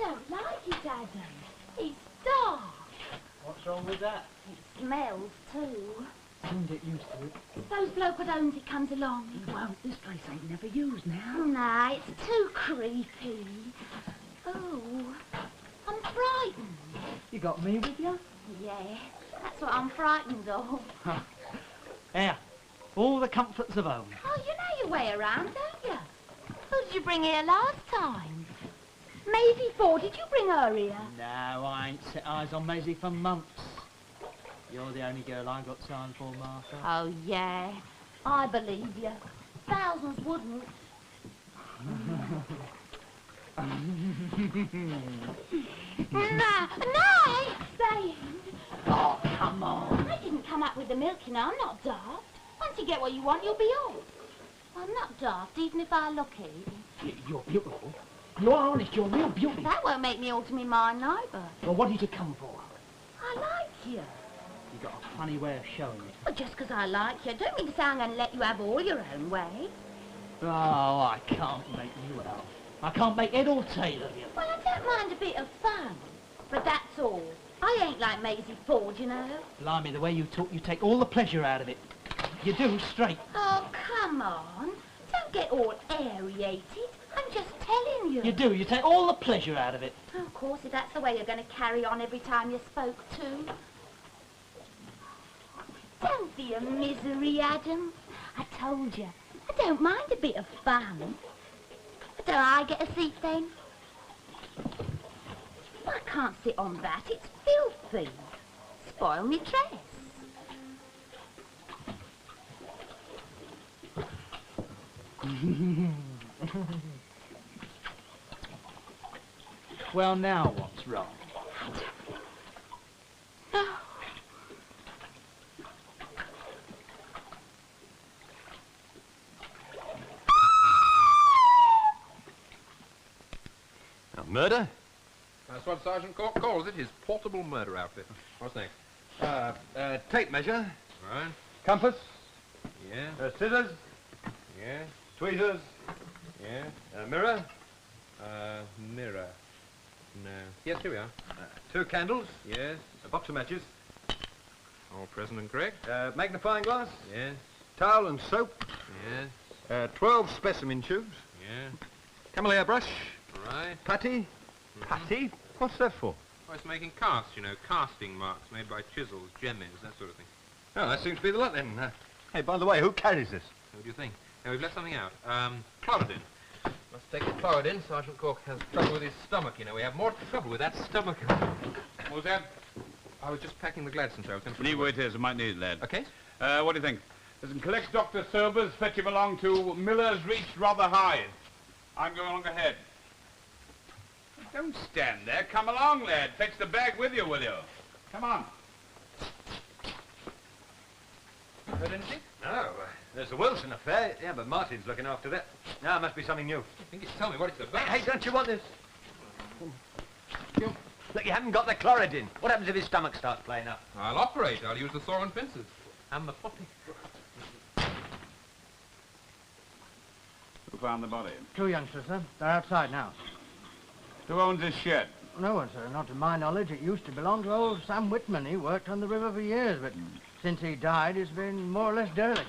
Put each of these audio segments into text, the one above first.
don't like it, Adam. It's dark. What's wrong with that? It smells, too. Soon get used to it. Suppose bloke what owns it comes along. He won't. This place ain't never used now. Nah, it's too creepy. Oh, I'm frightened. You got me with you? Yeah, that's what I'm frightened of. Here, all the comforts of home. Oh, you know your way around, don't you? Who did you bring here last time? Maisie Ford, did you bring her here? No, I ain't set eyes on Maisie for months. You're the only girl I got time for, Martha. Oh, yeah. I believe you. Thousands wouldn't. No, stay. Oh, come on. I didn't come up with the milk, you know. I'm not daft. Once you get what you want, you'll be off. I'm not daft, even if I look it. You're beautiful. You're honest, you're real beauty. That won't make me alter my mind, neither. Well, what did you come for? I like you. You got a funny way of showing it. Well, just 'cause I like you, don't mean to say I'm going to let you have all your own way. Oh, I can't make you out. I can't make head or tail of you. Well, I don't mind a bit of fun, but that's all. I ain't like Maisie Ford, you know. Blimey, the way you talk, you take all the pleasure out of it. You do, straight. Oh, come on. Don't get all aerated. I'm just telling you. You do, you take all the pleasure out of it. Oh, of course, if that's the way you're going to carry on every time you spoke to. Don't be a misery, Adam. I told you, I don't mind a bit of fun. But don't I get a seat then? I can't sit on that, it's filthy. Spoil me dress. Well, now what's wrong? No. Now, murder? That's what Sergeant Cork calls it, his portable murder outfit. What's next? Tape measure. Right. Compass. Yeah. Scissors. Yeah. Tweezers. Yeah. Mirror. Mirror. No. Yes, here we are. 2 candles. Yes. A box of matches. All present and correct. Magnifying glass. Yes. Towel and soap. Yes. 12 specimen tubes. Yeah. Camellia brush. Right. Patty. Patty? What's that for? Oh, it's making casts, you know, casting marks made by chisels, gemmies, that sort of thing. Oh, that seems to be the lot then. Hey, by the way, who carries this? What do you think? Now, we've left something out. Chlorodyne. Must take the chlorodyne. Sergeant Cork has trouble with his stomach, you know. We have more trouble with that stomach. What was that? I was just packing the Gladstone, sir. I was going to... Leave where it is. I might need it, lad. Okay. What do you think? Listen, collect Dr. Sobers, fetch him along to Miller's Reached Rather High. I'm going along ahead. Don't stand there. Come along, lad. Fetch the bag with you, will you? Come on. Heard anything? No, there's the Wilson affair. Yeah, but Martin's looking after that. Now, it must be something new. I think it's tell me what it's about. Hey, don't you want this? Look, you haven't got the chlorodyne. What happens if his stomach starts playing up? I'll operate. I'll use the saw and pincers. And the poppy. Who found the body? 2 youngsters, sir. They're outside now. Who owns this shed? No one, sir. Not to my knowledge. It used to belong to old Sam Whitman. He worked on the river for years, but since he died, it's been more or less derelict.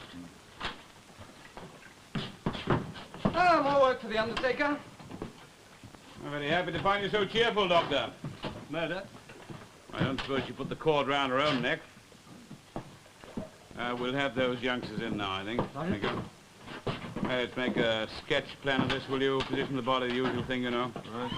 Oh, more work for the undertaker. I'm very happy to find you so cheerful, Doctor. Murder. I don't suppose you put the cord round her own neck. We'll have those youngsters in now, I think. Right. Thank you. Let's make a sketch plan of this, will you? Position the body, the usual thing, you know. Right.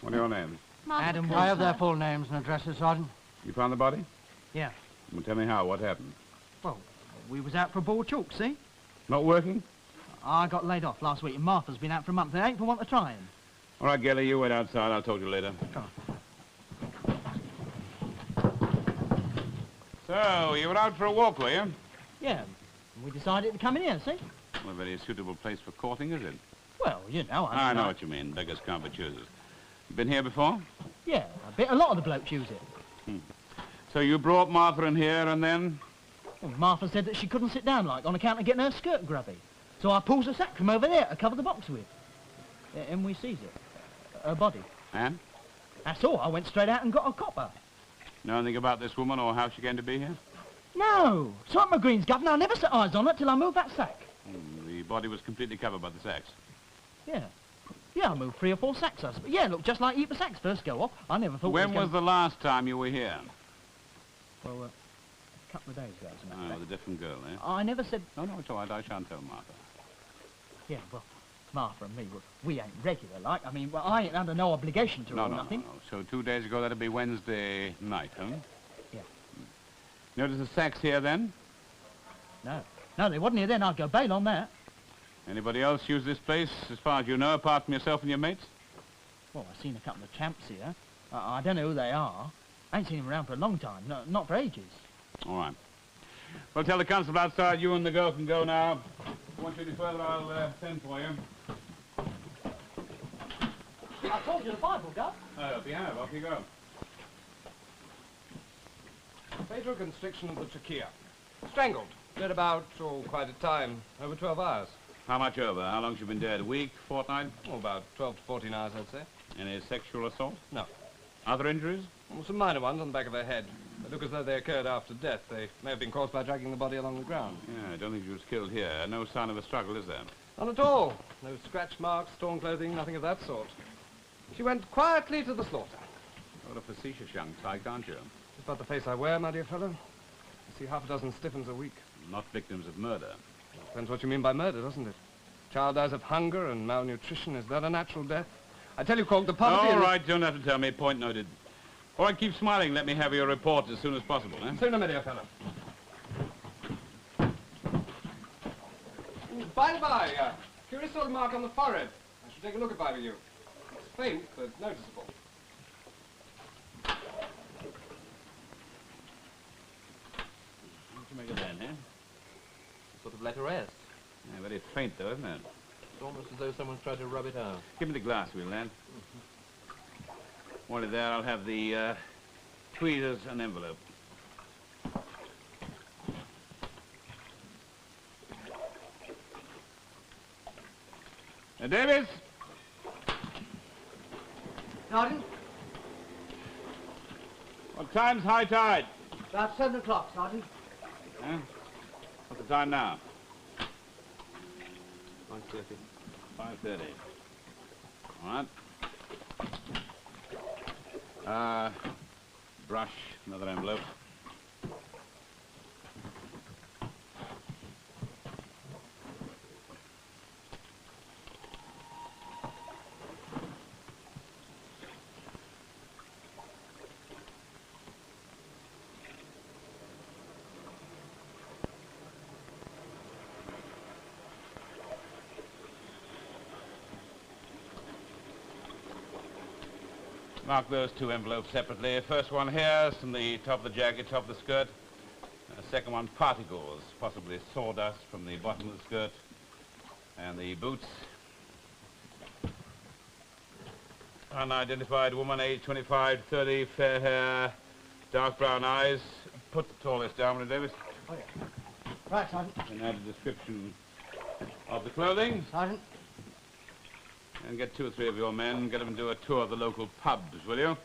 What are your names? Adam, I have their full names and addresses, Sergeant. You found the body? Yeah. Well, tell me how. What happened? Well, we was out for a ball chalk, see? Not working? I got laid off last week, and Martha's been out for a month. They ain't for want of trying. All right, Gelly, you wait outside. I'll talk to you later. Sure. So, you were out for a walk, were you? Yeah, we decided to come in here, see? Not a very suitable place for courting, is it? Well, you know, I know what you mean. Beggars can't be choosers. Been here before? Yeah, a lot of the blokes use it. So you brought Martha in here and then? Well, Martha said that she couldn't sit down, like, on account of getting her skirt grubby. So I pulls a sack from over there to cover the box with. And we sees it. Her body. And? That's all. I went straight out and got a copper. Know anything about this woman or how she came to be here? No. Sergeant McGreen's governor, I never set eyes on her till I moved that sack. The body was completely covered by the sacks. Yeah. Yeah, I moved 3 or 4 sacks, I suppose. Yeah, look, just like heap of sacks first go off. I never thought When was the last time you were here? Well, a couple of days ago, as a matter of Oh, fact. with a different girl, eh? I never said... No, it's all right. I shan't tell Martha. Yeah, well, Martha and me, we ain't regular, like. I mean, well, I ain't under no obligation to her or nothing. No. So 2 days ago, that'd be Wednesday night, huh? Yeah. Notice the sacks here, then? No. No, they wasn't here then. I'd go bail on that. Anybody else use this place, as far as you know, apart from yourself and your mates? Well, I've seen a couple of tramps here. I don't know who they are. I ain't seen them around for a long time. No, not for ages. All right. Well, tell the constable outside you and the girl can go now. If you want you any further, I'll send for you. I told you the Bible, Gov. Oh, if you have, off you go. Fatal constriction of the trachea. Strangled. Dead about, quite a time. Over 12 hours. How much over? How long's she been dead? A week? Fortnight? Oh, about 12 to 14 hours, I'd say. Any sexual assault? No. Other injuries? Well, some minor ones on the back of her head. They look as though they occurred after death. They may have been caused by dragging the body along the ground. Yeah, I don't think she was killed here. No sign of a struggle, is there? None at all. No scratch marks, torn clothing, nothing of that sort. She went quietly to the slaughter. What a facetious young tyke, aren't you? Just about the face I wear, my dear fellow. I see half a dozen stiffens a week. Not victims of murder. Depends what you mean by murder, doesn't it? Child dies of hunger and malnutrition. Is that a natural death? I tell you, Cork, the poverty... All right, don't have to tell me. Point noted. All right, keep smiling. Let me have your report as soon as possible, eh? Sooner, my dear fellow. By the by, curious little mark on the forehead. I should take a look if I were you. It's faint, but noticeable. What do you make of that, eh? Sort of letter S. Yeah, very faint, though, isn't it? It's almost as though someone's tried to rub it out. Give me the glass, will you, lad? While you're there, I'll have the tweezers and envelope. Now, Davis! Sergeant? What time's high tide? About 7 o'clock, Sergeant. Huh? What's the time now? 5:30. 5:30. All right. Brush, another envelope. Mark those 2 envelopes separately. First one here is from the top of the jacket, top of the skirt. Second one, particles, possibly sawdust from the bottom of the skirt. And the boots. Unidentified woman, age 25, 30, fair hair, dark brown eyes. Put all this down, will you, Davis? Oh, yeah. Right, Sergeant. And add a description of the clothing. Sergeant. And get 2 or 3 of your men, get them to do a tour of the local pubs, will you?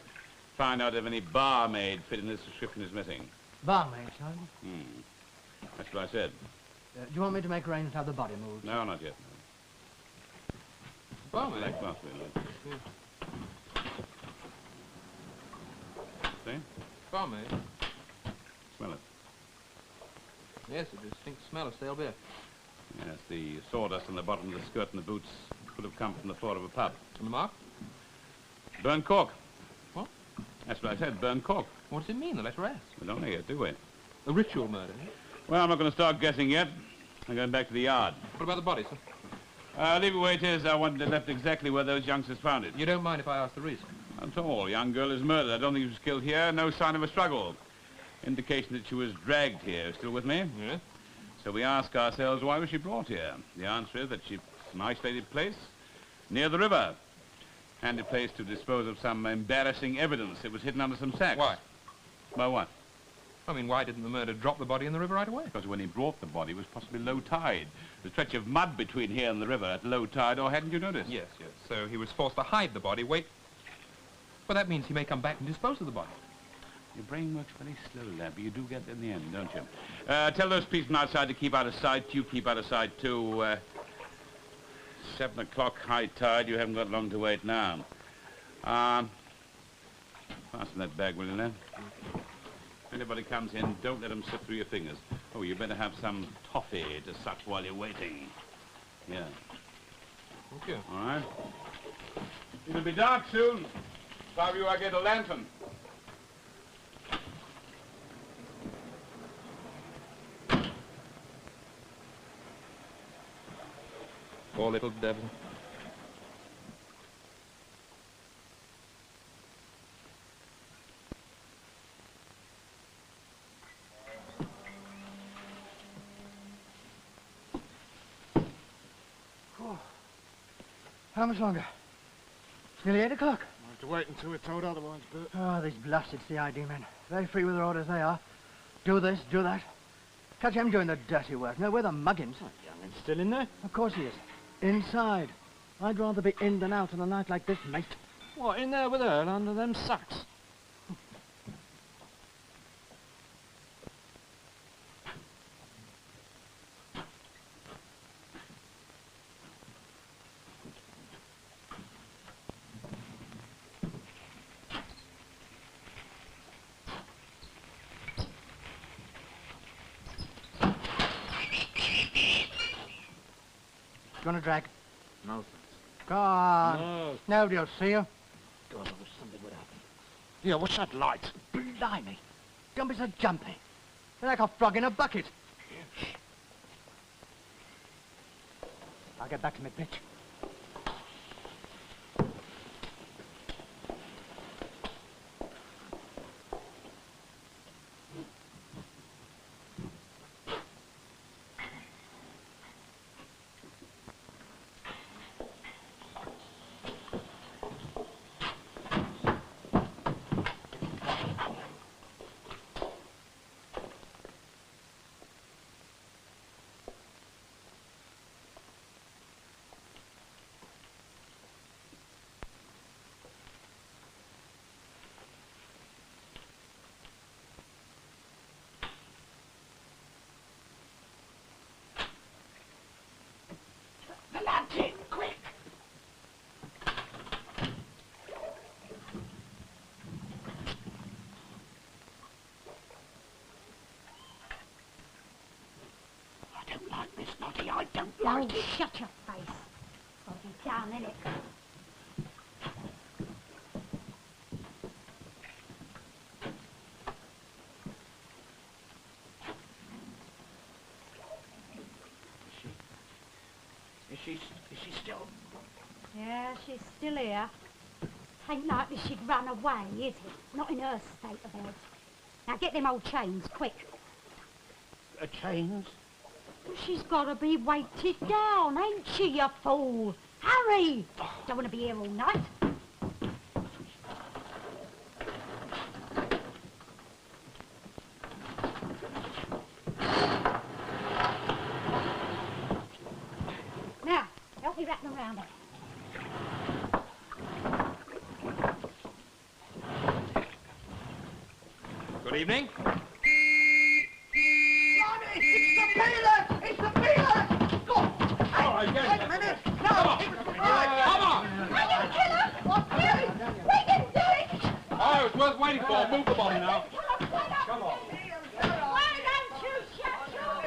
Find out if any barmaid fitting this description is missing. Barmaid, Sergeant. That's what I said. Do you want me to make arrangements to have the body moved? No, not yet. Barmaid? Like possibly, no. See? Barmaid? Smell it. Yes, a distinct smell of stale beer. Yes, the sawdust on the bottom of the skirt and the boots could have come from the floor of a pub. And the mark? Burnt cork. What? That's what I said, burnt cork. What does it mean, the letter S? We don't know yet, do we? A ritual murder, eh? Well, I'm not going to start guessing yet. I'm going back to the yard. What about the body, sir? Leave it where it is. I wanted it left exactly where those youngsters found it. You don't mind if I ask the reason? Not at all. Young girl is murdered. I don't think she was killed here. No sign of a struggle. Indication that she was dragged here. Still with me? Yeah. So we ask ourselves, why was she brought here? The answer is that she's an isolated place near the river. Handy place to dispose of some embarrassing evidence. It was hidden under some sacks. Why? Why what? I mean, why didn't the murderer drop the body in the river right away? Because when he brought the body, it was possibly low tide. The stretch of mud between here and the river at low tide, or hadn't you noticed? Yes, yes. So he was forced to hide the body, wait. Well, that means he may come back and dispose of the body. Your brain works very slow, lad, but you do get there in the end, don't you? Tell those policemen outside to keep out of sight. You keep out of sight, too. 7 o'clock, high tide. You haven't got long to wait now. Fasten that bag, will you, lad? If anybody comes in, don't let them slip through your fingers. Oh, you better have some toffee to suck while you're waiting. Yeah. Thank you. All right. It'll be dark soon. If you, I get a lantern. Poor little devil. How much longer? It's nearly 8 o'clock. We'll have to wait until we're told otherwise, Bert. Oh, these blasted CID men. Very free with their orders, they are. Do this, do that. Catch him doing the dirty work. No, we're the muggins. Youngin's still in there? Of course he is. Inside. I'd rather be in than out on a night like this, mate. What, in there with Earl under them sacks? Gonna drag? No, thanks. Go on. No. Nobody'll see you. God, I wish something would happen. Yeah, what's that light? Blimey. Don't be so jumpy. You're like a frog in a bucket. I'll get back to my pitch. The lantern, quick! I don't like this, Noddy. I don't Oh, like it. shut your face. I'll be down, innit? Is she still? Yeah, she's still here. Ain't likely she'd run away, is it? Not in her state of health. Now get them old chains, quick. Chains? She's got to be weighted down, ain't she, you fool? Hurry! Don't want to be here all night. Now, help me wrap them around her. Good evening. Oh, it's worth waiting for. Move the body now. Come on. Why don't you shut your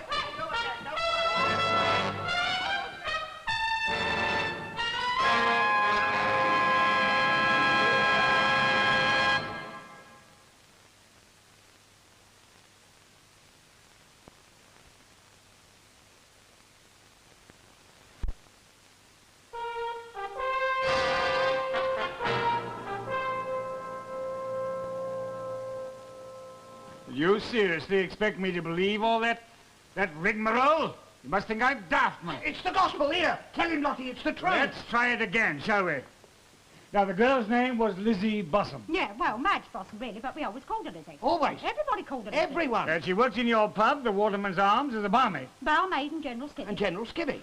You seriously expect me to believe all that rigmarole? You must think I'm daft, man. It's the gospel. Here, tell him, Lottie, it's the truth. Let's try it again, shall we? Now, the girl's name was Lizzie Bossum. Yeah, well, Madge Bossum, really, but we always called her Lizzie. Always. Everybody called her Lizzie. Everyone. And she worked in your pub, the Waterman's Arms, as a barmaid. Barmaid and General Skivvy. And General Skivvy.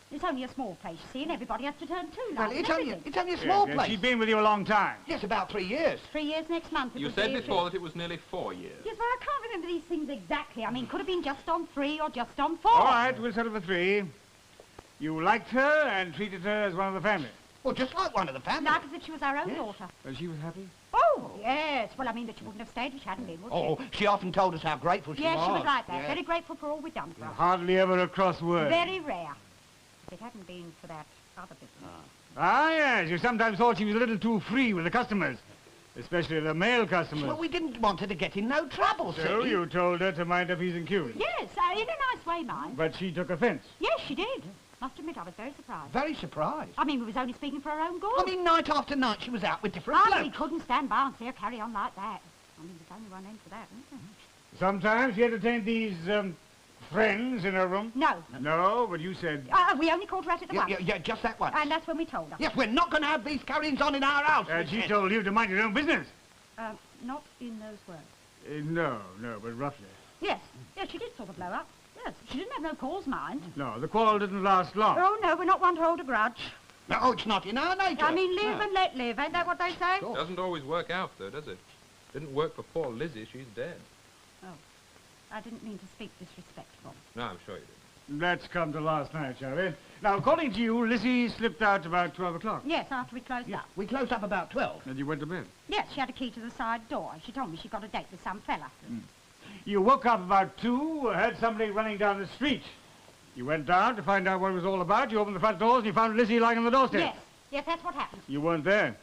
It's only a small place, you see, and everybody has to turn two Well, lights it's and only, everything. it's only a small Yes, place. she's been with you a long time. Yes, about 3 years. 3 years next month. it You would said be before that it was nearly 4 years. Yes, well, I can't remember these things exactly. I mean, could have been just on 3 or just on 4. All right, we'll settle for 3. You liked her and treated her as one of the family. Well, just like one of the family. Like as if she was our own daughter. And she was happy? Oh, yes. Well, I mean, but she wouldn't have stayed if she hadn't been, would she? Oh, she often told us how grateful she Yes, was. she was like that. Yeah. Very grateful for all we've done for her. Hardly ever a cross word. Very rare. If it hadn't been for that other business. Ah, yes, you sometimes thought she was a little too free with the customers. Especially the male customers. Well, we didn't want her to get in no trouble, So see? you told her to mind her P's and Q's. Yes, in a nice way, mind. But she took offence. Yes, she did. Must admit, I was very surprised. Very surprised. I mean, we was only speaking for her own good. I mean, night after night she was out with different we blokes. couldn't stand by and see her carry on like that. I mean, there's only one end to that, isn't there? Sometimes she entertained these, friends in her room. No. No, but you said... We only called her out at the Yeah, once. yeah, just that once. And that's when we told her. Yes, we're not going to have these carryings on in our house. And she told you to mind your own business. Not in those words. No, but roughly. Yes. Yes, she did sort of blow up. Yes. She didn't have no cause, mind. No, the quarrel didn't last long. Oh, no, we're not one to hold a grudge. No, it's not in our nature. I mean, live and let live. Ain't that what they say? Doesn't always work out, though, does it? Didn't work for poor Lizzie. She's dead. Oh. I didn't mean to speak disrespectful. No, I'm sure you did. Let's come to last night, shall we? Now, according to you, Lizzie slipped out about 12 o'clock. Yes, after we closed up. We closed up about 12. And you went to bed. Yes, she had a key to the side door. She told me she got a date with some fella. You woke up about 2, heard somebody running down the street. You went down to find out what it was all about. You opened the front doors and you found Lizzie lying on the doorstep. Yes. Yes, that's what happened. You weren't there.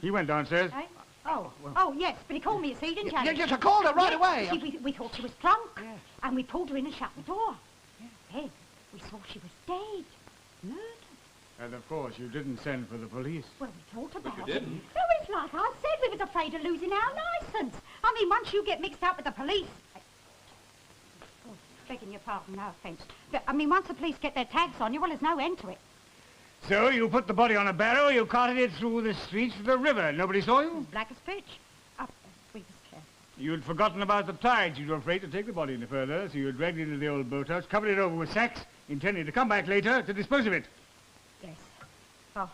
He went downstairs. Eh? Oh, yes, but he called me, you see, didn't he? Yes, I called her right Yes, away. see, we thought she was drunk, and we pulled her in and shut the door. Then we saw she was dead, murdered. And of course, you didn't send for the police. Well, we thought about you it. didn't. No, it's like I said, we was afraid of losing our licence. I mean, once you get mixed up with the police... Oh, begging your pardon, no offence. But, I mean, once the police get their tags on you, well, there's no end to it. So you put the body on a barrow, you carted it through the streets to the river. Nobody saw you? Black as pitch. Oh, we was careful. You'd forgotten about the tides. You were afraid to take the body any further, so you dragged it into the old boathouse, covered it over with sacks, intending to come back later to dispose of it. Yes. Well,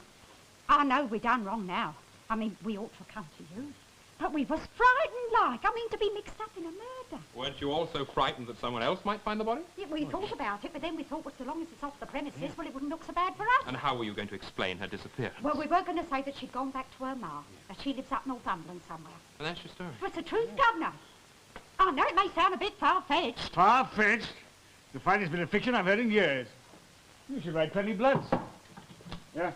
I know we done wrong now. I mean, we ought to have come to you. But we was frightened like. I mean, to be mixed up in a murder. Weren't you also frightened that someone else might find the body? Yeah, we thought about it, but then we thought, well, so long as it's off the premises, well, it wouldn't look so bad for us. And how were you going to explain her disappearance? Well, we were going to say that she'd gone back to her ma, that she lives up Northumberland somewhere. And that's your story. But it's the truth, Governor. I know it may sound a bit far-fetched. Far-fetched? The finest bit of fiction I've heard in years. You should write 20 Bloods. Yeah.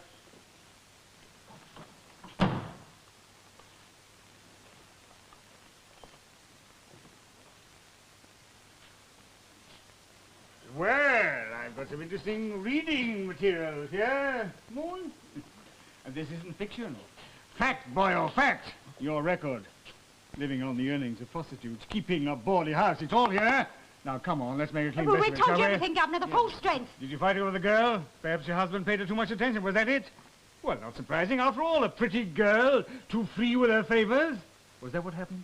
Well, I've got some interesting reading material here, Moon. And this isn't fiction. Fact, boyo, fact. Your record. Living on the earnings of prostitutes, keeping a bawdy house. It's all here. Now, come on, let's make a clean Well, breast we've of it, told you shall we? everything, Governor, the full strength. Did you fight over the girl? Perhaps your husband paid her too much attention. Was that it? Well, not surprising. After all, a pretty girl, too free with her favors. Was that what happened?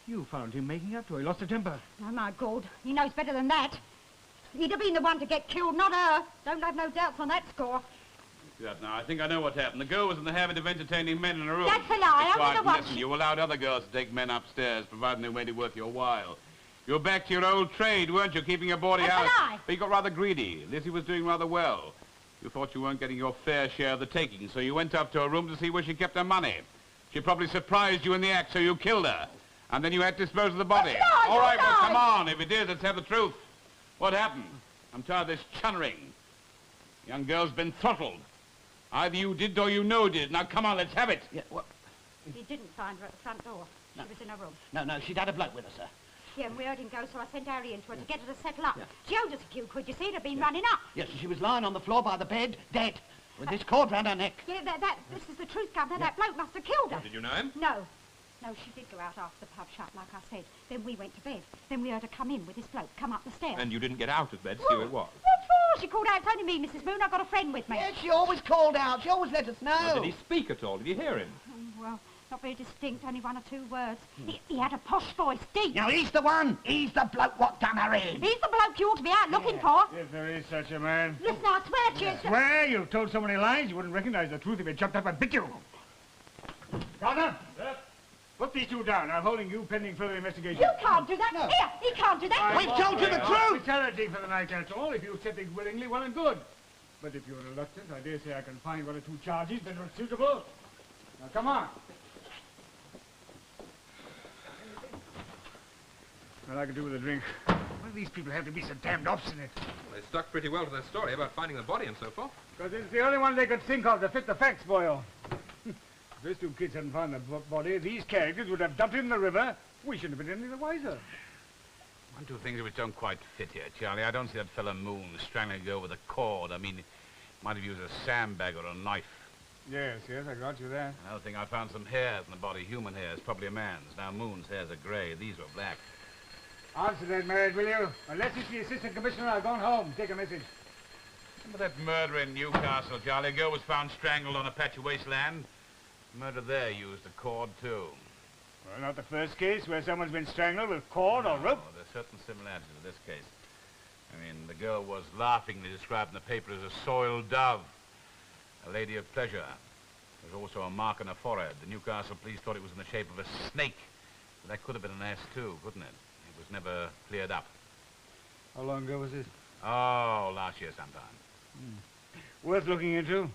You found him making up to her. He lost her temper. Oh, my God. He knows better than that. He'd have been the one to get killed, not her. Don't have no doubts on that score. That now, I think I know what happened. The girl was in the habit of entertaining men in a room. That's a lie. I'm Quiet gonna and watch listen. it. You allowed other girls to take men upstairs, providing they made it worth your while. You were back to your old trade, weren't you, keeping a bawdy That's a house? lie. But you got rather greedy. Lizzie was doing rather well. You thought you weren't getting your fair share of the taking, so you went up to her room to see where she kept her money. She probably surprised you in the act, so you killed her. And then you had to dispose of the body. That's a lie, All right, that's a well, lie. come on. If it is, let's have the truth. What happened? I'm tired of this chunnering. Young girl's been throttled. Either you did or you know did. Now, come on, let's have it. Yeah, well, He didn't find her at the front door. She was in her room. no, she'd had a bloke with her, sir. Yeah, and we heard him go, so I sent Harry into her to get her to settle up. Yeah. She owed us a few quid, you see, it had been running up. Yes, and she was lying on the floor by the bed, dead, with this cord round her neck. Yeah, this is the truth, Governor. That bloke must have killed her. Did you know him? No. No, she did go out after the pub shut, like I said. Then we went to bed. Then we heard her come in with this bloke, come up the stairs. And you didn't get out of bed to see who it was? What for? She called out, it's only me, Mrs. Moon. I've got a friend with me. Yes, she always called out. She always let us know. Well, did he speak at all? Did you hear him? Well, not very distinct, only 1 or 2 words. He had a posh voice, deep. Now, he's the one. He's the bloke what done her in. He's the bloke you ought to be out looking for. If there is such a man. Listen, I swear to you... Swear you've told so many lies you wouldn't recognize the truth if it jumped up and bit you. Gardner, put these 2 down. I'm holding you pending further investigation. You can't do that. No. Here, he can't do that. We've told you the truth. Hospitality for the night, that's all. If you accept it willingly, well and good. But if you're reluctant, I dare say I can find 1 or 2 charges that are suitable. Now, come on. Well, I could do with a drink. Why do these people have to be so damned obstinate? They stuck pretty well to their story about finding the body and so forth. Because it's the only one they could think of to fit the facts, Boyle. If those 2 kids hadn't found the body, these characters would have dumped it in the river. We shouldn't have been any the wiser. 1, 2 things which don't quite fit here, Charlie. I don't see that fella Moon strangling a girl with a cord. I mean, he might have used a sandbag or a knife. Yes, I got you there. Another thing, I found some hairs in the body, human hairs, probably a man's. Now, Moon's hairs are grey. These were black. Answer that, Merritt, will you? Unless it's the assistant commissioner, I've gone home. Take a message. Remember that murder in Newcastle, Charlie? A girl was found strangled on a patch of wasteland. Murder there used a cord, too. Well, not the first case where someone's been strangled with cord or rope. There's certain similarities to this case. I mean, the girl was laughingly described in the paper as a soiled dove, a lady of pleasure. There's also a mark on her forehead. The Newcastle police thought it was in the shape of a snake. But that could have been an ass, too, couldn't it? It was never cleared up. How long ago was this? Oh, last year sometime. Worth looking into.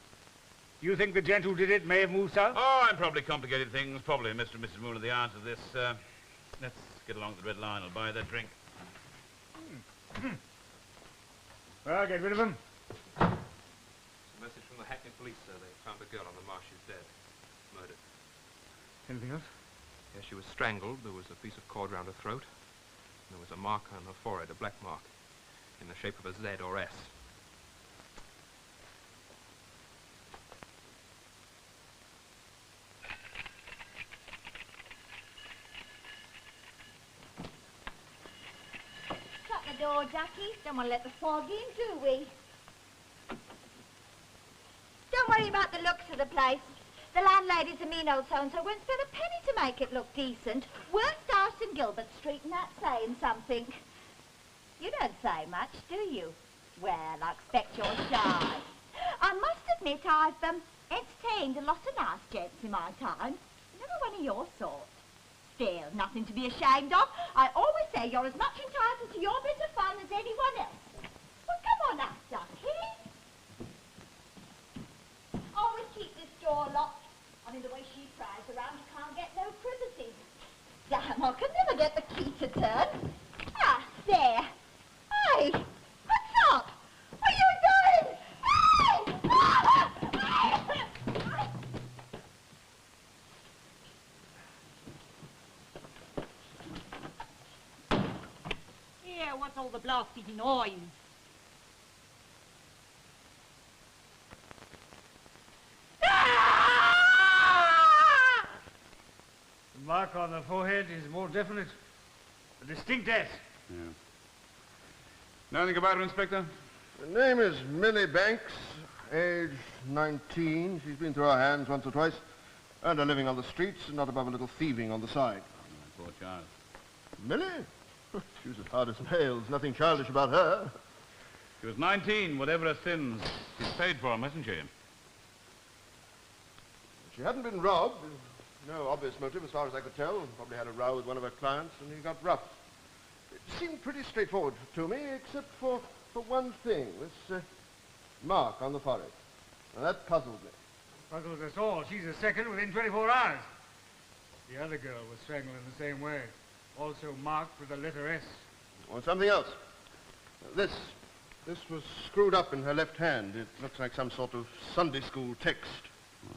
You think the gent who did it may have moved south? Oh, and probably complicated things. Probably Mr. and Mrs. Moon are the answer to this. Let's get along to the Red Lion. I'll buy that drink. Well, get rid of him. It's a message from the Hackney police, sir. They found a girl on the marsh who's dead. Murdered. Anything else? Yes, she was strangled. There was a piece of cord round her throat. And there was a mark on her forehead, a black mark, in the shape of a Z or S. Shut the door, Ducky. Don't want to let the fog in, do we? Don't worry about the looks of the place. The landlady's a mean old so-and-so won't spend a penny to make it look decent. Worst house in Gilbert Street, and that's saying something. You don't say much, do you? Well, I expect you're shy. I must admit I've entertained a lot of nice gents in my time. Never one of your sort. Still, nothing to be ashamed of. I always say you're as much entitled to your bit of fun as anyone else. Well, come on up, Ducky. Always keep this door locked. I mean, the way she pries around, you can't get no privacy. Damn, I could never get the key to turn. Ah, there. Hey, what's up? What are you doing? Hey! Yeah, what's all the blasted noise? The mark on the forehead is more definite. A distinct S. Yeah. Know anything about her, Inspector? Her name is Millie Banks, age 19. She's been through our hands once or twice. Earned her living on the streets and not above a little thieving on the side. Poor child. Millie? She was as hard as nails. Nothing childish about her. She was 19, whatever her sins. She's paid for them, hasn't she? She hadn't been robbed. No obvious motive as far as I could tell. Probably had a row with one of her clients and he got rough. It seemed pretty straightforward to me, except for one thing. This mark on the forehead. Now, that puzzled me. Puzzles us all. She's a second within 24 hours. The other girl was strangled in the same way. Also marked with the letter S. Or something else. This was screwed up in her left hand. It looks like some sort of Sunday school text.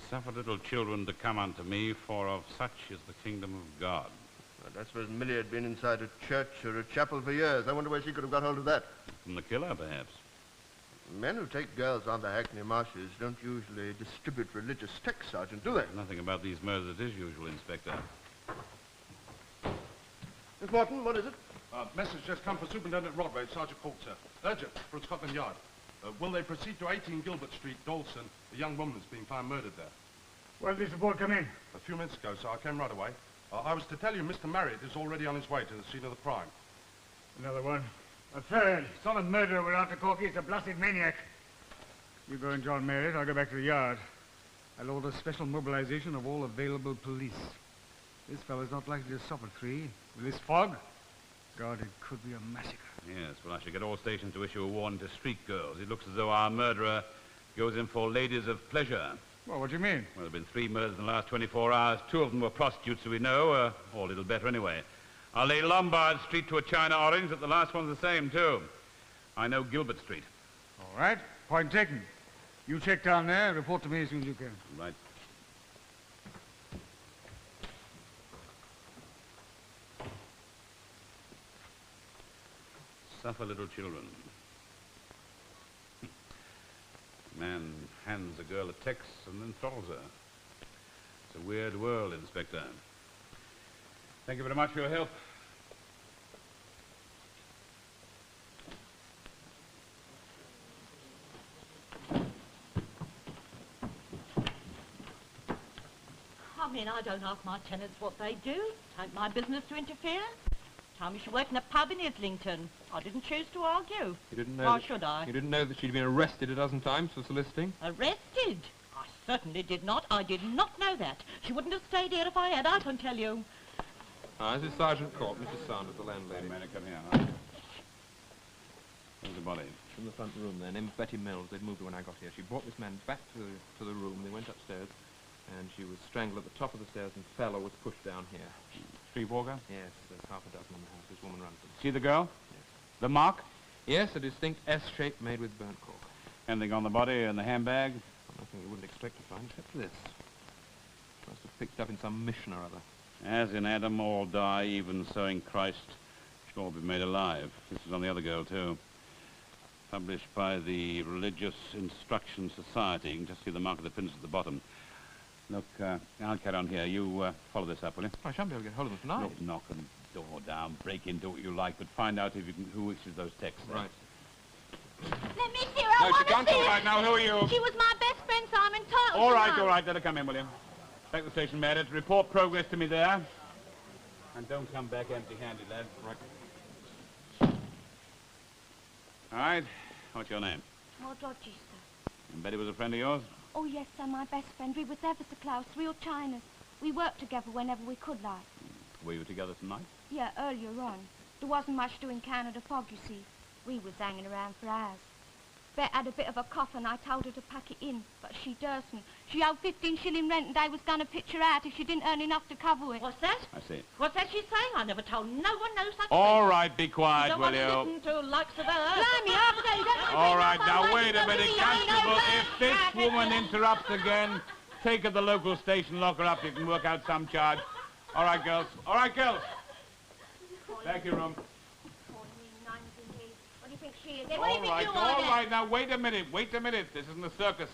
Suffer little children to come unto me, for of such is the kingdom of God. Well, I suppose Millie had been inside a church or a chapel for years. I wonder where she could have got hold of that. From the killer, perhaps. Men who take girls on the Hackney marshes don't usually distribute religious texts, Sergeant, do they? Nothing about these murders is usual, Inspector. Miss Morton, what is it? Message just come for Superintendent Rodway, Sergeant Cork, sir. Urgent, for Scotland Yard. Will they proceed to 18 Gilbert Street, Dalston? A young woman has been found murdered there. When did this report come in? A few minutes ago, so I came right away. I was to tell you Mr. Marriott is already on his way to the scene of the crime. Another one. A third. It's not a murderer we're after, Corky. It's a blasted maniac. You go and John Marriott. I'll go back to the yard. I'll order special mobilization of all available police. This fellow's not likely to stop at 3. With this fog, God, it could be a massacre. Yes, well, I should get all stations to issue a warning to street girls. It looks as though our murderer goes in for ladies of pleasure. Well, what do you mean? Well, there have been 3 murders in the last 24 hours. 2 of them were prostitutes, so we know, or a little better anyway. I'll lay Lombard Street to a China Orange, but the last one's the same, too. I know Gilbert Street. All right. Point taken. You check down there and report to me as soon as you can. Right. Suffer little children. Man hands a girl a text and then throttles her. It's a weird world, Inspector. Thank you very much for your help. I mean, I don't ask my tenants what they do. Ain't my business to interfere. Time you should work in a pub in Islington. I didn't choose to argue. You didn't know Why that, should I? You didn't know that she'd been arrested a dozen times for soliciting? Arrested? I certainly did not. I did not know that. She wouldn't have stayed here if I had, I can tell you. This is Sergeant Cork, Mrs. Sanders, the landlady. Man, come here. Huh? Where's the body? From the front room there, named Betty Mills. They'd moved her when I got here. She brought this man back to the room. They went upstairs, and she was strangled at the top of the stairs and fell or was pushed down here. Streetwalker? Yes, there's half a dozen in the house. This woman runs them. See the girl? Yes. The mark? Yes, a distinct S shape made with burnt cork. Anything on the body and the handbag? Nothing you wouldn't expect to find except this. Must have picked up in some mission or other. As in Adam, all die, even so in Christ shall all be made alive. This is on the other girl, too. Published by the Religious Instruction Society. You can just see the mark of the pins at the bottom. Look, I'll carry on here. You follow this up, will you? I shan't be able to get hold of them tonight. Look, knock the door down, break in, do what you like, but find out if you can, who issues those texts. Right. Let me see her. I No, she want to can't see come her. right now. Who are you? She was my best friend, Simon Tuttle. All right. Let her come in, will you? Take the station, Meredith. Report progress to me there. And don't come back empty-handed, lad. Right. All right. What's your name? Maud Rochester. And Betty was a friend of yours? Oh, yes, sir, my best friend. We was ever so close, real Chinas. We worked together whenever we could, like. Were you together tonight? Yeah, earlier on. There wasn't much doing Canada fog, you see. We was hanging around for hours. Bet had a bit of a cough and I told her to pack it in, but she dursn't. She owed 15 shilling rent and they was going to pitch her out if she didn't earn enough to cover it. What's that? I see. What's that she's saying? I never told no one no such All thing. right, be quiet, don't will want to you? listen to likes of her. Blimey, after that, you don't All right, now wait a minute, Constable. If this woman interrupts again, take her to the local station, lock her up. You can work out some charge. All right, girls. All right, girls. Back to your room. What do you think she is? All right, now wait a minute. This isn't a circus.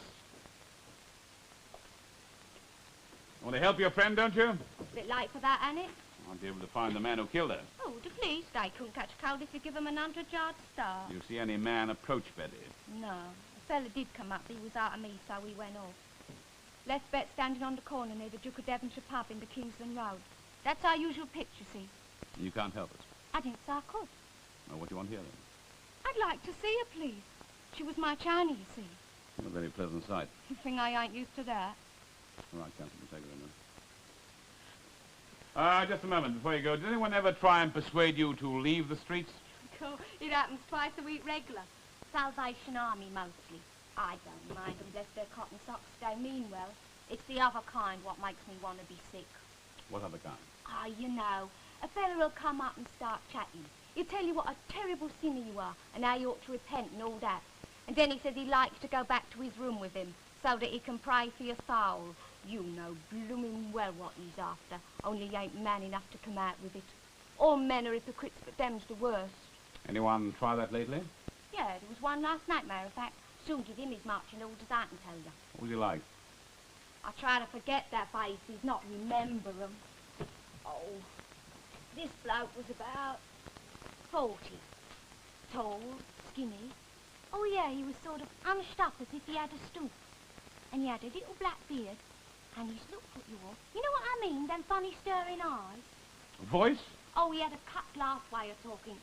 Want to help your friend, don't you? Bit late for that, ain't it? I'll be able to find the man who killed her. Oh, the police, they couldn't catch cold if you give them an 100-yard start. You see any man approach Betty? No. A fella did come up, but he was out of me, so we went off. Left Bet standing on the corner near the Duke of Devonshire pub in the Kingsland Road. That's our usual pitch, you see. You can't help us. I didn't say I could. Well, what do you want here, then? I'd like to see her, please. She was my Chinese, you see. Not a very pleasant sight. You think I ain't used to that? All right, Constable, take her in then. Just a moment before you go. Did anyone ever try and persuade you to leave the streets? Cool. It happens twice a week regular. Salvation Army, mostly. I don't mind unless their cotton socks don't mean well. It's the other kind what makes me want to be sick. What other kind? Ah, you know, a fella will come up and start chatting. He'll tell you what a terrible sinner you are and how you ought to repent and all that. And then he says he likes to go back to his room with him so that he can pray for your soul. You know blooming well what he's after, only he ain't man enough to come out with it. All men are hypocrites, but them's the worst. Anyone try that lately? Yeah, there was one last night, matter of fact. Soon give him his marching orders, I can tell you. What was he like? I try to forget that faces, not remember 'em. Oh, this bloke was about 40. Tall, skinny. Oh, yeah, he was sort of hunched up as if he had a stoop. And he had a little black beard. And his look put you off. You know what I mean? Them funny stirring eyes. Voice? Oh, he had a cut glass way of talking.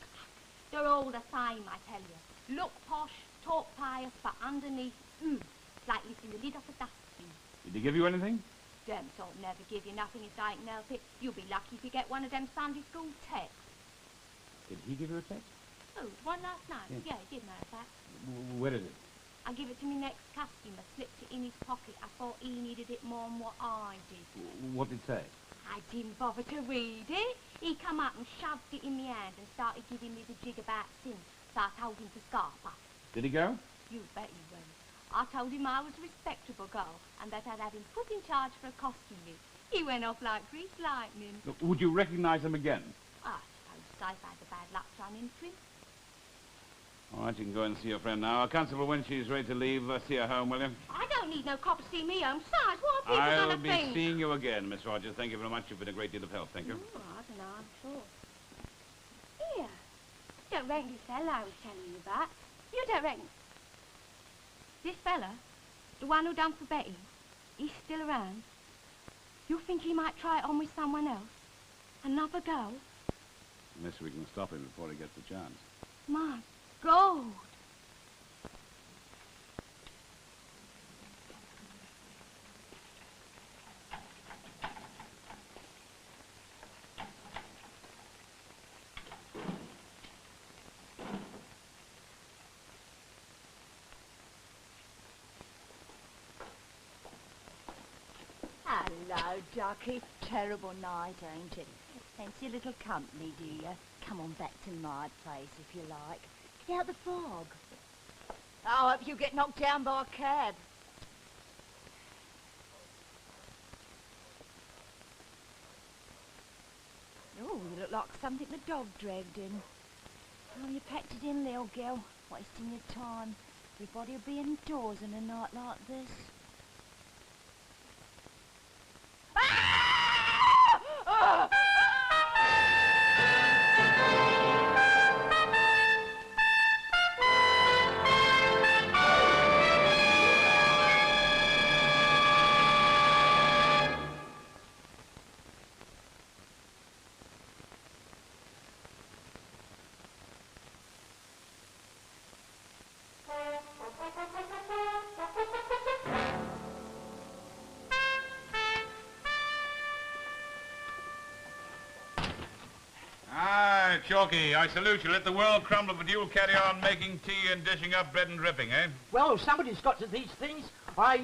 They're all the same, I tell you. Look posh, talk pious, but underneath, it's like lifting the lid off a dustbin. Did he give you anything? Them sort never give you nothing if they can help it. You'll be lucky if you get one of them Sunday school texts. Did he give you a text? Oh, one last night. Yeah. Yeah, he did, matter of fact. Where is it? I give it to my next customer, slipped it in his pocket. I thought he needed it more than what I did. What did it say? I didn't bother to read it. He come up and shoved it in my hand and started giving me the jig about sin. So I told him to scarf up. Did he go? You bet he went. I told him I was a respectable girl and that I'd have him put in charge for a costume. He went off like greased lightning. Look, would you recognize him again? I suppose I've had the bad luck run into him. All right, you can go and see your friend now. Constable, when she's ready to leave, see her home, will you? I don't need no cop to see me home. Besides, what are people I'll gonna be think? seeing you again, Miss Rogers. Thank you very much. You've been a great deal of help. Thank you. Oh, I don't know, I'm sure. Here. You don't reckon this fella I was telling you about? You don't reckon? This fella, the one who done for Betty, he's still around. You think he might try it on with someone else? Another girl? Unless we can stop him before he gets the chance. My God. Hello, Ducky. Terrible night, ain't it? Fancy a little company, do you? Come on back to my place, if you like. Get out the fog. Oh, I hope you get knocked down by a cab. Oh, you look like something the dog dragged in. Oh, you packed it in, little girl. Wasting your time. Everybody'll be indoors on a night like this. Chalky, I salute you. Let the world crumble, but you'll carry on making tea and dishing up bread and dripping, eh? Well, somebody's got to these things. I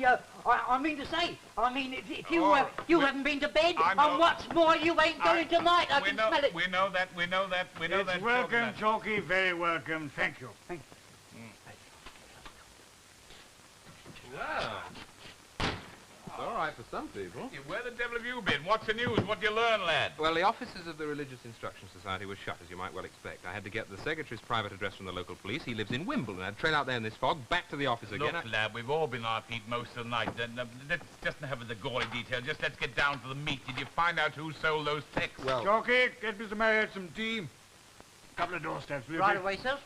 mean to say, if you you haven't been to bed, and what's more, you ain't going tonight. I can smell it. We know that. It's welcome, Chalky. Very welcome. Thank you. Thank you. Yeah. It's all right for some people. Where the devil have you been? What's the news? What do you learn, lad? Well, the offices of the Religious Instruction Society were shut, as you might well expect. I had to get the secretary's private address from the local police. He lives in Wimbledon. I'd trail out there in this fog, back to the office again. Look, lad, we've all been off heat most of the night. Let's just have the gory detail. Just let's get down to the meat. Did you find out who sold those texts? Well, Chalky, get Mr. Marriott some tea. Couple of doorsteps, will you? Right away, sir.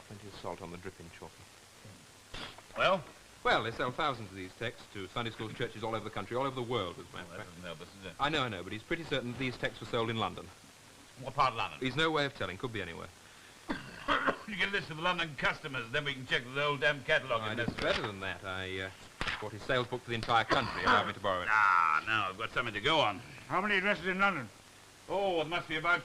Plenty of salt on the dripping, Chalky. Well? Well, they sell thousands of these texts to Sunday schools, churches all over the country, all over the world, as a matter of fact. That doesn't help us, is it? I know, but he's pretty certain these texts were sold in London. What part of London? He's no way of telling. Could be anywhere. You get a list of the London customers, then we can check the old damn catalogue. It's better than that. I bought his sales book for the entire country. Allow me to borrow it. Ah, now I've got something to go on. How many addresses in London? Oh, it must be about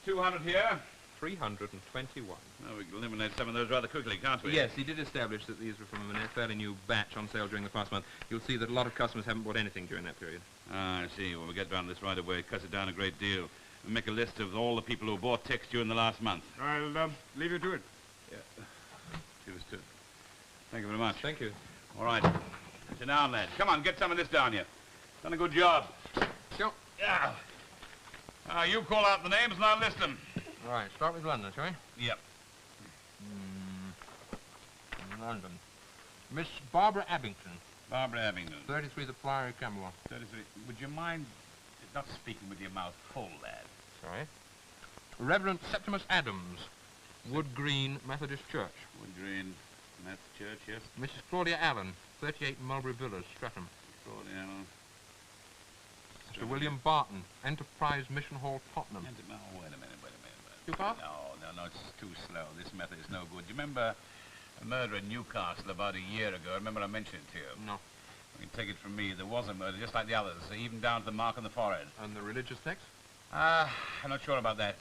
200 here. 321. Oh, we can eliminate some of those rather quickly, can't we? Yes, he did establish that these were from a fairly new batch on sale during the past month. You'll see that a lot of customers haven't bought anything during that period. Ah, I see. Well, we'll get round this right away. Cuts it down a great deal. We'll make a list of all the people who bought text during the last month. I'll leave you to it. Yeah. Give us two. Thank you very much. Thank you. All right. Sit down, lad. Come on, get some of this down here. Done a good job. Sure. Yeah. You call out the names and I'll list them. All right, start with London, shall we? Yep. London. Miss Barbara Abington. Barbara Abington. 33 the Priory, Camberwell. 33. Would you mind not speaking with your mouth full, lad. Sorry. Reverend Septimus Adams, Wood Green Methodist Church. Wood Green Methodist Church, yes. Mrs. Claudia Allen, 38 Mulberry Villas, Streatham. Claudia Allen. Mr. William Barton, Enterprise Mission Hall, Tottenham. Oh, wait a minute. Too fast? No, it's too slow. This method is no good. Do you remember a murder in Newcastle about a year ago? Remember I mentioned it to you? No. You can take it from me. There was a murder, just like the others, even down to the mark on the forehead. And the religious text? I'm not sure about that.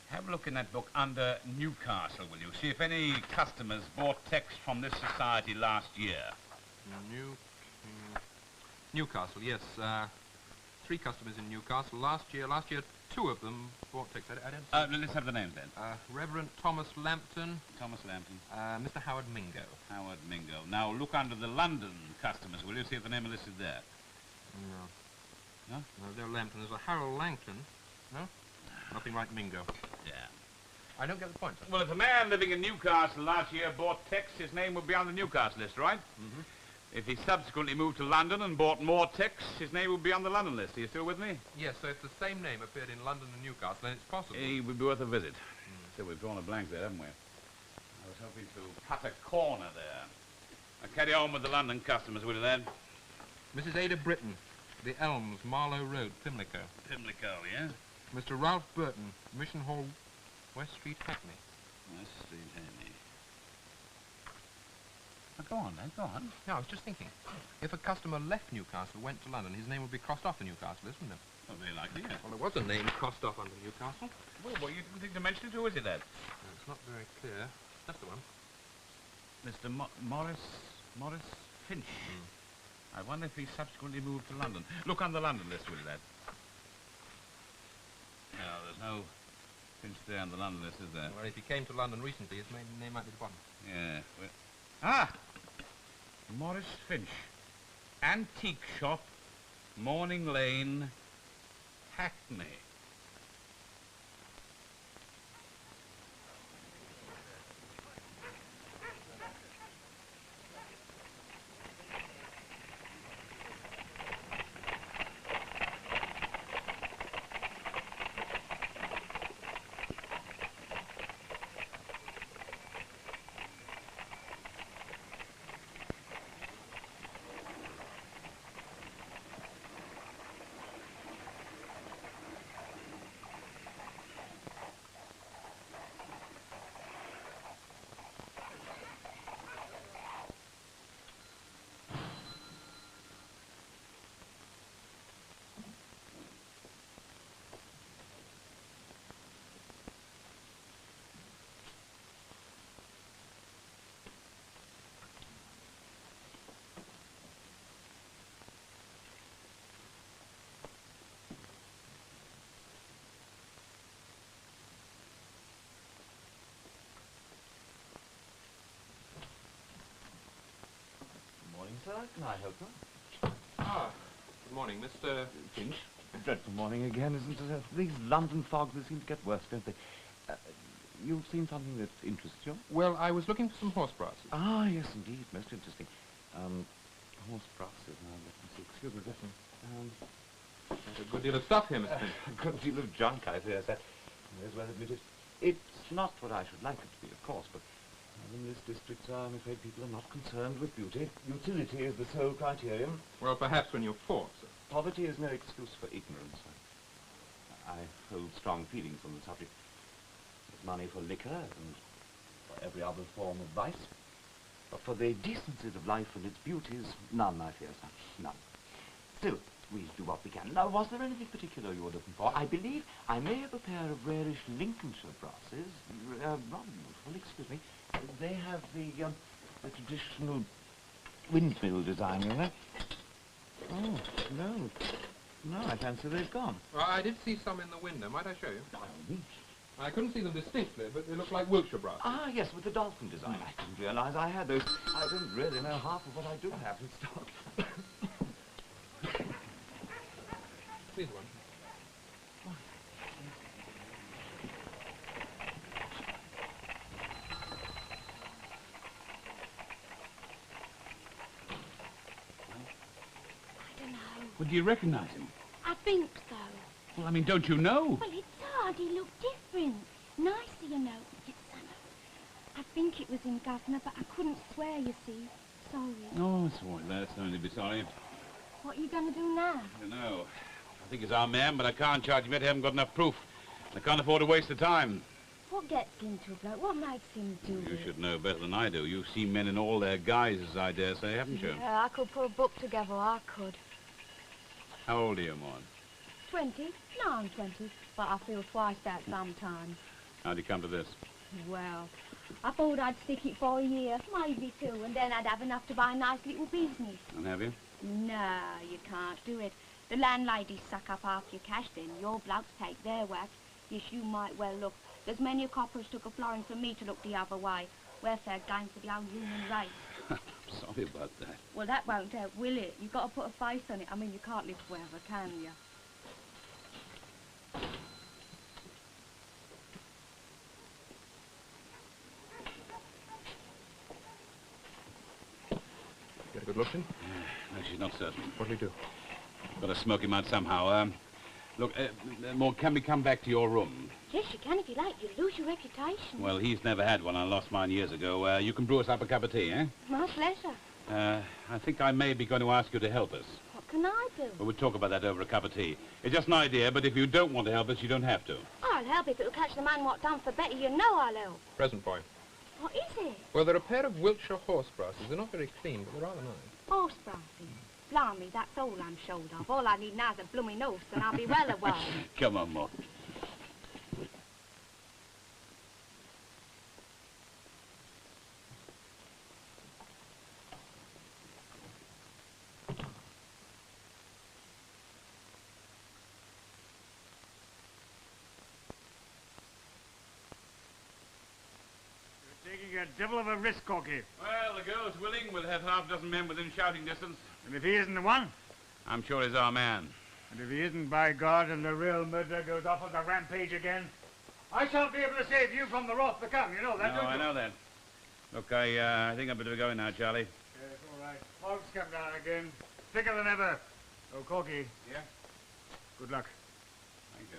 Have a look in that book under Newcastle, will you? See if any customers bought texts from this society last year. Newcastle, yes. 3 customers in Newcastle last year. 2 of them bought texts. Let's have the names then. Reverend Thomas Lampton. Mr. Howard Mingo. Howard Mingo. Now look under the London customers, will you? See if the name is listed there. No? No, they're Lampton. There's a Harold Langton. No? Nothing like Mingo. Yeah. I don't get the point, sir. Well, if a man living in Newcastle last year bought texts, his name would be on the Newcastle list, right? Mm-hmm. If he subsequently moved to London and bought more texts, his name would be on the London list. Are you still with me? Yes, so if the same name appeared in London and Newcastle, then it's possible. It would be worth a visit. So we've drawn a blank there, haven't we? I was hoping to cut a corner there. Now carry on with the London customers, will you, lad? Mrs. Ada Britton, The Elms, Marlow Road, Pimlico. Pimlico, yeah? Mr. Ralph Burton, Mission Hall, West Street, Hackney. West Street, Hackney. Now, go on, then, go on. No, I was just thinking. If a customer left Newcastle, went to London, his name would be crossed off the Newcastle list, wouldn't it? Not very likely, yeah. Well, there was a name crossed off under Newcastle. Well, you didn't think to mention it, who is it, lad? It's not very clear. That's the one. Mr. Morris Finch. I wonder if he subsequently moved to London. Look on the London list, will you, lad? No, there's no Finch there on the London list, is there? Well, if he came to London recently, his name might be the bottom. Yeah. Morris Finch. Antique Shop, Morning Lane, Hackney. Sir, can I help you? Good morning, Mr. Finch. Dreadful morning again, isn't it? These London fogs, they seem to get worse, don't they? You've seen something that interests you? Well, I was looking for some horse brasses. Ah, yes, indeed. Most interesting. Horse brasses. Now, let me see. Excuse me, listen. There's a good deal of stuff here, Mr. Finch. A good deal of junk, I fear, sir. May as well admit it. It's not what I should like it to be, of course, but in this district, I'm afraid people are not concerned with beauty. Utility is the sole criterion. Well, perhaps when you're forced, sir. Poverty is no excuse for ignorance. I hold strong feelings on the subject. There's money for liquor and for every other form of vice. But for the decencies of life and its beauties, none, I fear, sir. None. Still, we'll do what we can. Now, was there anything particular you were looking for? I believe I may have a pair of rarish Lincolnshire brasses. Rather beautiful, excuse me. They have the traditional windmill design, you know. Oh, no. No, I fancy they've gone. Well, I did see some in the window. Might I show you? By all means. I couldn't see them distinctly, but they look like Wiltshire brasses. Ah, yes, with the dolphin design. I didn't realize I had those. I don't really know half of what I do have in stock. These ones. I don't know. Would you recognize him? I think so. Well, I mean, don't you know? Well, it's hard. He looked different. Nicer, you know. It's, I think it was him, Governor, but I couldn't swear, you see. Sorry. Oh, it's all right. That's only be sorry. What are you going to do now? I don't know. I think he's our man, but I can't charge him yet. I haven't got enough proof. I can't afford to waste the time. What gets into a bloke? What makes him do You it? should know better than I do. You've seen men in all their guises, I dare say, haven't you? Yeah, I could put a book together, I could. How old are you, Maud? 20? No, I'm 20. But I feel twice that sometimes. How'd you come to this? Well, I thought I'd stick it for a year, maybe 2, and then I'd have enough to buy a nice little business. And have you? No, you can't do it. The landladies suck up half your cash then. Your blokes take their whack. Yes, you might well look. There's many a copper who's took a florin for me to look the other way. Welfare game for the whole human race. I'm sorry about that. Well, that won't help, will it? You've got to put a face on it. I mean, you can't live forever, can you? Get a good look in? No, she's not certain. What'll you do? Got to smoke him out somehow. Look, Maud, can we come back to your room? Yes, you can if you like. You lose your reputation. Well, he's never had one. I lost mine years ago. You can brew us up a cup of tea, eh? My pleasure. I think I may be going to ask you to help us. What can I do? But we'll talk about that over a cup of tea. It's just an idea, but if you don't want to help us, you don't have to. I'll help if it'll catch the man what done for Betty. You know I'll help. Present boy. What is it? Well, they're a pair of Wiltshire horse brasses. They're not very clean, but they're rather nice. Horse brasses. Blimey, that's all I'm showed of. All I need now is a blooming horse, and I'll be well away. Come on, Maud. Taking a devil of a risk, Corky. Well, the girl's willing. We'll have half a dozen men within shouting distance. And if he isn't the one? I'm sure he's our man. And if he isn't, by God, and the real murderer goes off on the rampage again, I shan't be able to save you from the wrath to come. You know that, No, don't you? I know that. Look, I think I better be going now, Charlie. Yes, all right. Fog's come down again. Thicker than ever. Oh, Corky. Yeah? Good luck. Thank you.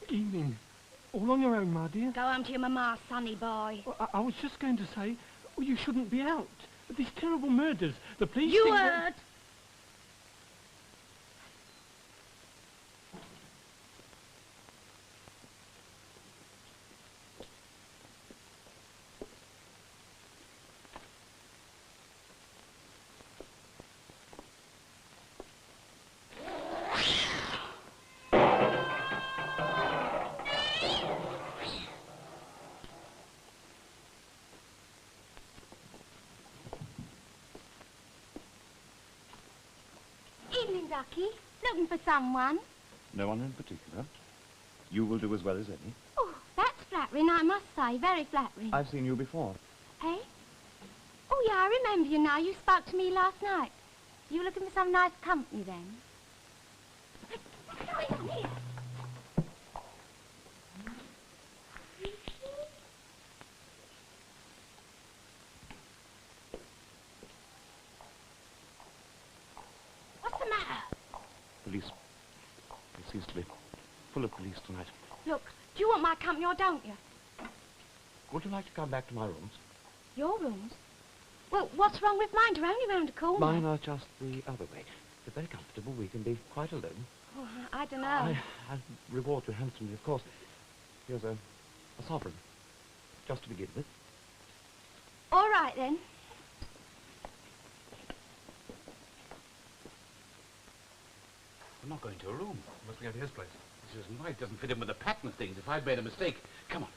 Evening. All on your own, my dear? Go home to your mamma, sonny boy. Well, I was just going to say, well, you shouldn't be out. These terrible murders. The police You think that- heard? Evening, Ducky. Looking for someone? No one in particular. You will do as well as any. Oh, that's flattering, I must say. Very flattering. I've seen you before. Eh? Oh, yeah, I remember you now. You spoke to me last night. You looking for some nice company, then? What's the matter? Police. It seems to be full of police tonight. Look, do you want my company or don't you? Would you like to come back to my rooms? Your rooms? Well, what's wrong with mine? They're only round the corner. Mine are just the other way. They're very comfortable. We can be quite alone. Oh, I don't know. I'll reward you handsomely, of course. Here's a sovereign, just to begin with. All right, then. I'm not going to a room. Must be at his place. This isn't right. It doesn't fit in with the pattern of things. If I'd made a mistake, come on.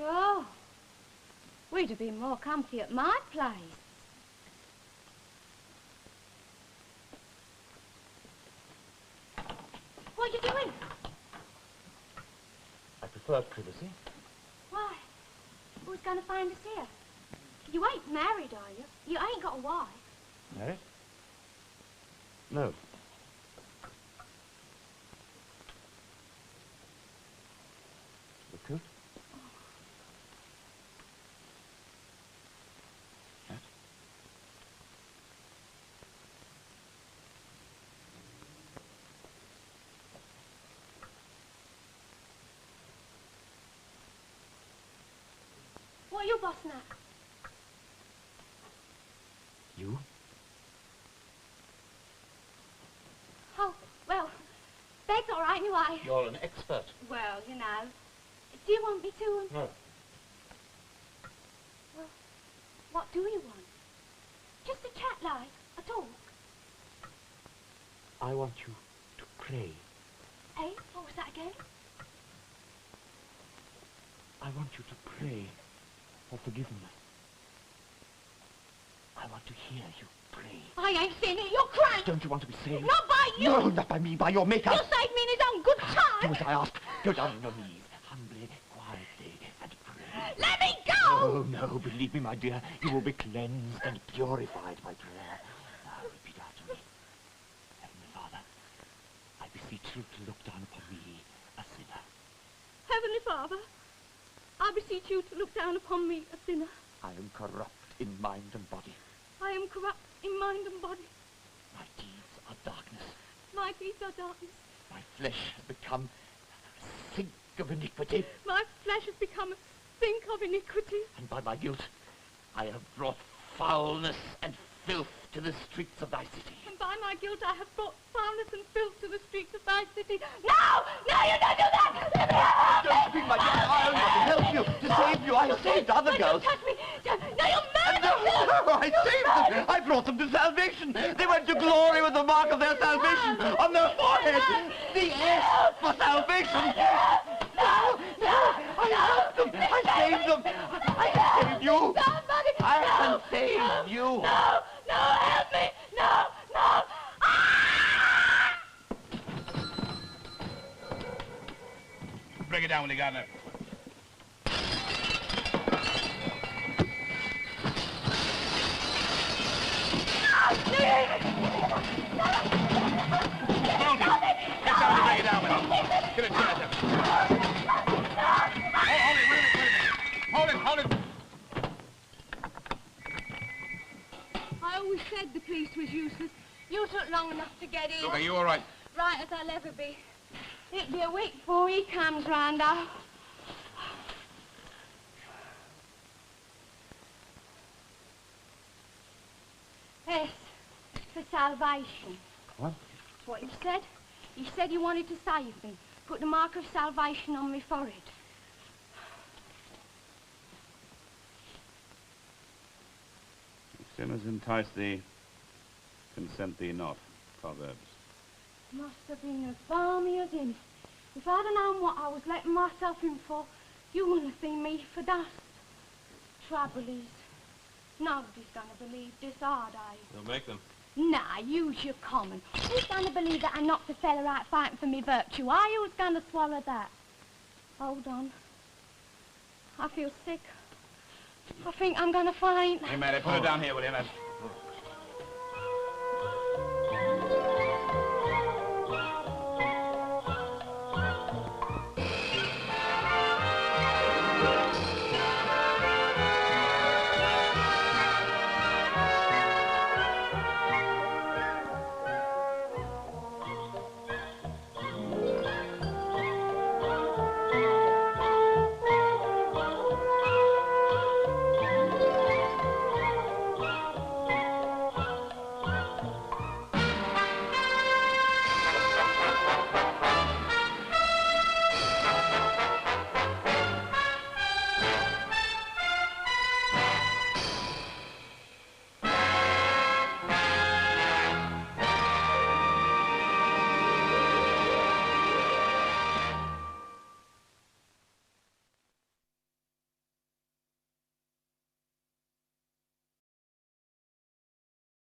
Oh, we'd have been more comfy at my place. What are you doing? I prefer privacy. Why? Who's going to find us here? You ain't married, are you? You ain't got a wife. Married? No. The coat? What are you bossing at? You? Oh, well, Beg's all right anyway. You're an expert. Well, you know. Do you want me to? No. Well, what do you want? Just a chat like, a talk. I want you to pray. Eh? What was that again? I want you to pray for forgiveness. I want to hear you pray. I ain't seen it. You're crying. Don't you want to be saved? Not by you. No, not by me, by your maker. You'll save me in his own good time. Do as I ask. Go down on your knees, humbly, quietly, and pray. Let me go! Oh, no, believe me, my dear. You will be cleansed and purified by prayer. Now, repeat after me. Heavenly Father, I beseech you to look down upon me, a sinner. Heavenly Father, I beseech you to look down upon me, a sinner. I am corrupt in mind and body. I am corrupt in mind and body. My deeds are darkness. My deeds are darkness. My flesh has become a sink of iniquity. My flesh has become a sink of iniquity. And by my guilt, I have brought foulness and filth to the streets of thy city. And by my guilt I have brought foulness and filth to the streets of thy city. No! No, you don't do that! Let me out! Don't speak, my dear. I'll help you, to save you. I have saved other girls. Don't touch me! No, you'll murder No, I saved them. I brought them to salvation. They went to glory with the mark of their salvation on their foreheads. The S for salvation. No, I helped them. I saved them. I saved you. Somebody! I have saved you. No, help me! No! Break it down when you got it. Hold it. I always said the police was useless. You took long enough to get in. Look, are you all right? Right as I'll ever be. It'll be a week before he comes round. S for salvation. What? That's what you said. You said you wanted to save me. Put the mark of salvation on my forehead. If sinners entice thee, consent thee not. Proverbs. Must have been as balmy as in. If I'd have known what I was letting myself in for, you wouldn't have seen me for dust. Trouble is, nobody's going to believe this, are they? They'll make them. Nah, use your common. Who's going to believe that I knocked the fella out fighting for me virtue? Are you who's going to swallow that? Hold on. I feel sick. I think I'm going to faint. Hey, Mary, put her down here, will you, lad?